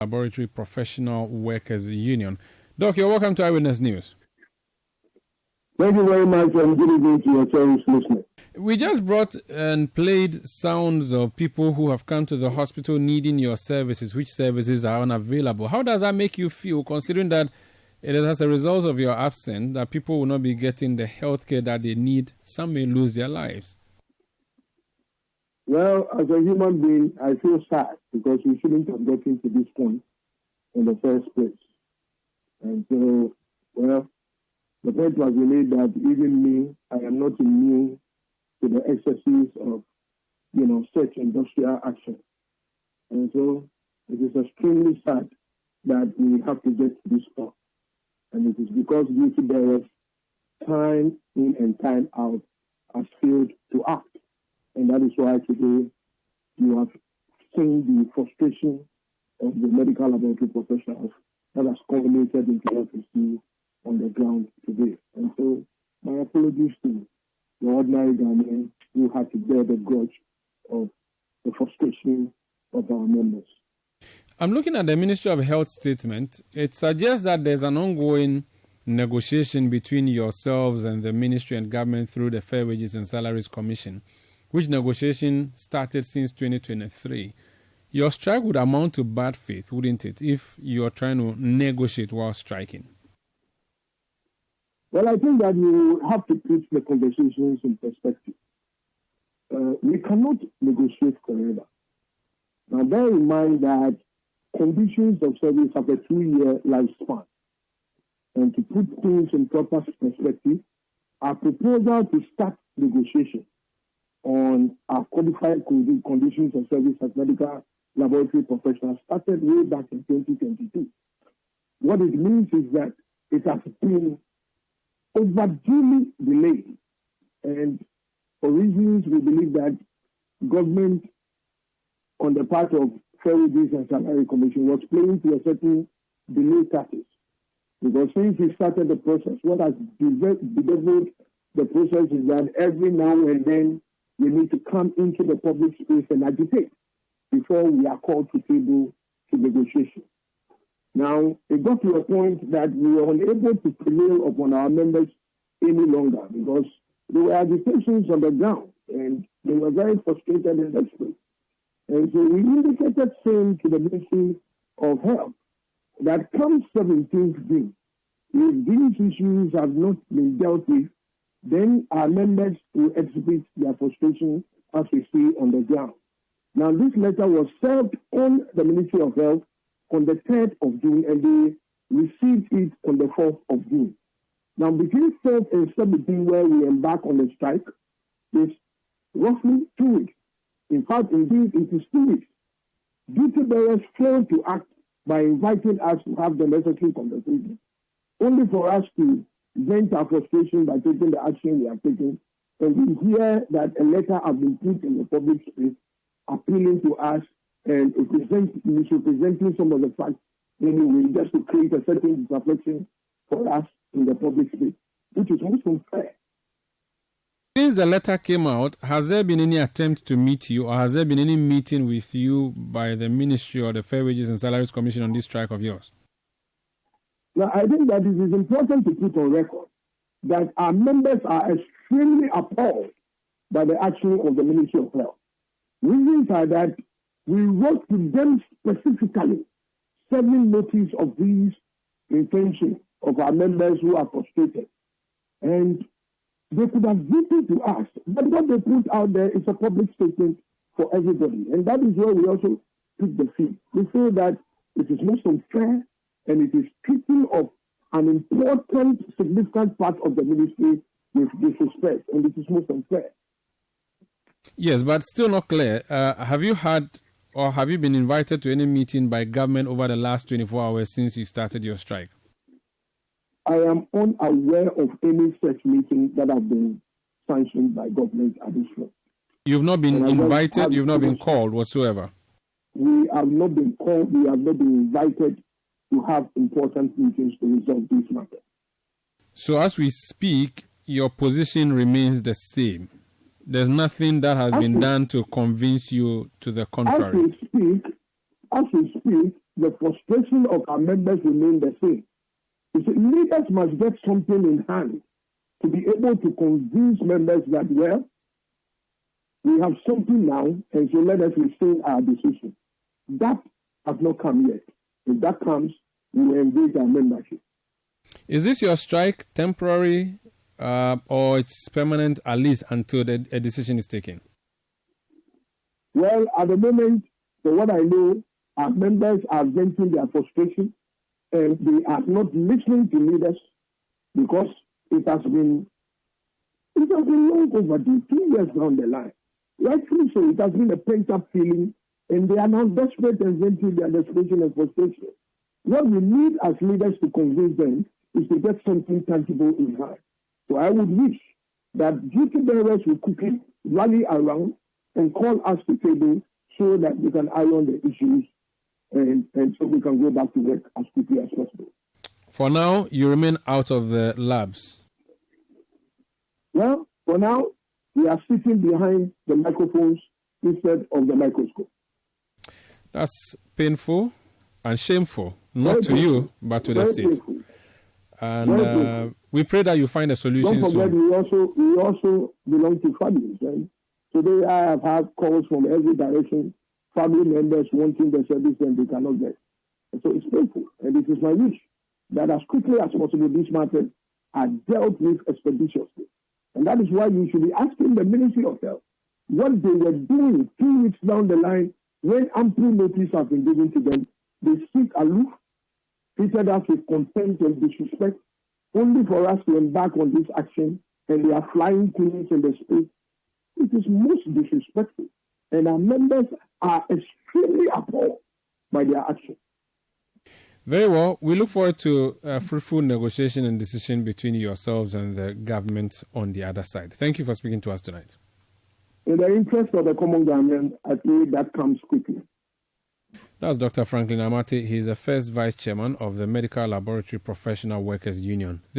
Laboratory Professional Workers Union. Doc, you're welcome to Eyewitness News. Thank you very much, and good evening to your cherished listeners. We just brought and played sounds of people who have come to the hospital needing your services, which services are unavailable. How does that make you feel, considering that it is as a result of your absence that people will not be getting the health care that they need? Some may lose their lives. Well, as a human being, I feel sad because we shouldn't have gotten to this point in the first place. And so, well, the point was made that even me, I am not immune to the excesses of, such industrial action. And so it is extremely sad that we have to get to this point. And it is because duty bearers, time in and time out, has failed to act. And that is why today you have seen the frustration of the medical laboratory professionals that has culminated into what we see on the ground today. And so my apologies to the ordinary Ghanaian who had to bear the grudge of the frustration of our members. I'm looking at the Ministry of Health statement. It suggests that there's an ongoing negotiation between yourselves and the ministry and government through the Fair Wages and Salaries Commission, which negotiation started since 2023. Your strike would amount to bad faith, wouldn't it, if you're trying to negotiate while striking? Well, I think that you have to put the conversations in perspective. We cannot negotiate forever. Now, bear in mind that conditions of service have a 2-year lifespan. And to put things in proper perspective, our proposal to start negotiation on our qualified conditions of service as medical laboratory professionals started way back in 2022. What it means is that it has been overduly delayed. And for reasons we believe that government on the part of Fair Wages and Salary Commission was playing to a certain delay tactics. Because since we started the process, what has bedeviled the process is that every now and then we need to come into the public space and agitate before we are called to table to negotiation. Now, it got to a point that we were unable to prevail upon our members any longer because there were agitations on the ground and they were very frustrated and desperate. And so we indicated saying to the Ministry of Health that come 17th June, if these issues have not been dealt with, then our members will exhibit their frustration as we see on the ground. Now, this letter was served on the Ministry of Health on the 3rd of June, and they received it on the 4th of June. Now, between 4th and 17th, where we embark on the strike, is roughly 2 weeks. In fact, indeed, it is 2 weeks. Duty bearers failed to act by inviting us to have the necessary conversation, only for us to vent our frustration by taking the action we are taking. And we hear that a letter has been put in the public space appealing to us and misrepresenting some of the facts anyway, just to create a certain dissatisfaction for us in the public space, which is most unfair. Since the letter came out, has there been any attempt to meet you, or has there been any meeting with you by the Ministry or the Fair Wages and Salaries Commission on this strike of yours? Now, I think that it is important to put on record that our members are extremely appalled by the action of the Ministry of Health. Reasons are that we wrote to them specifically serving notice of these intentions of our members who are frustrated. And they could have written to us, but what they put out there is a public statement for everybody. And that is where we also took the fee. We feel that it is most unfair and it is treating of an important, significant part of the ministry with disrespect, and it is most unfair. Yes, but still not clear. Have you had or have you been invited to any meeting by government over the last 24 hours since you started your strike? I am unaware of any such meeting that have been sanctioned by government at this point. You've not been invited, you've not been called whatsoever? We have not been called, we have not been invited to have important meetings to resolve this matter. So as we speak, your position remains the same. There's nothing that has been done to convince you to the contrary. As we speak, the frustration of our members remain the same. You see, leaders must get something in hand to be able to convince members that, well, we have something now, and so let us rescind our decision. That has not come yet. If that comes, we will engage our membership. Is this your strike temporary or it's permanent, at least until a decision is taken? Well, at the moment, for what I know, our members are venting their frustration and they are not listening to leaders because it has been long overdue, 2 years down the line. Rightfully so, it has been a pent-up feeling and they are now desperate and venting their desperation and frustration. What we need as leaders to convince them is to get something tangible in hand. So I would wish that duty bearers will quickly rally around and call us to table so that we can iron the issues and so we can go back to work as quickly as possible. For now, you remain out of the labs. Well, for now, we are sitting behind the microphones instead of the microscope. That's painful and shameful, not to you, but to the state. Painful. And we pray that you find a solution soon. Don't forget, we also belong to families. Right? Today, I have had calls from every direction, family members wanting the service and they cannot get. And so it's painful. And it is my wish that as quickly as possible, these matters are dealt with expeditiously. And that is why you should be asking the Ministry of Health what they were doing 2 weeks down the line when ample notice has been given to them. They sit aloof, treated us with contempt and disrespect, only for us to embark on this action, and they are flying planes in the space. It is most disrespectful, and our members are extremely appalled by their action. Very well. We look forward to a fruitful negotiation and decision between yourselves and the government on the other side. Thank you for speaking to us tonight. In the interest of the common government, I pray that comes quickly. That's Dr. Franklin Amate. He is the first vice chairman of the Medical Laboratory Professional Workers Union.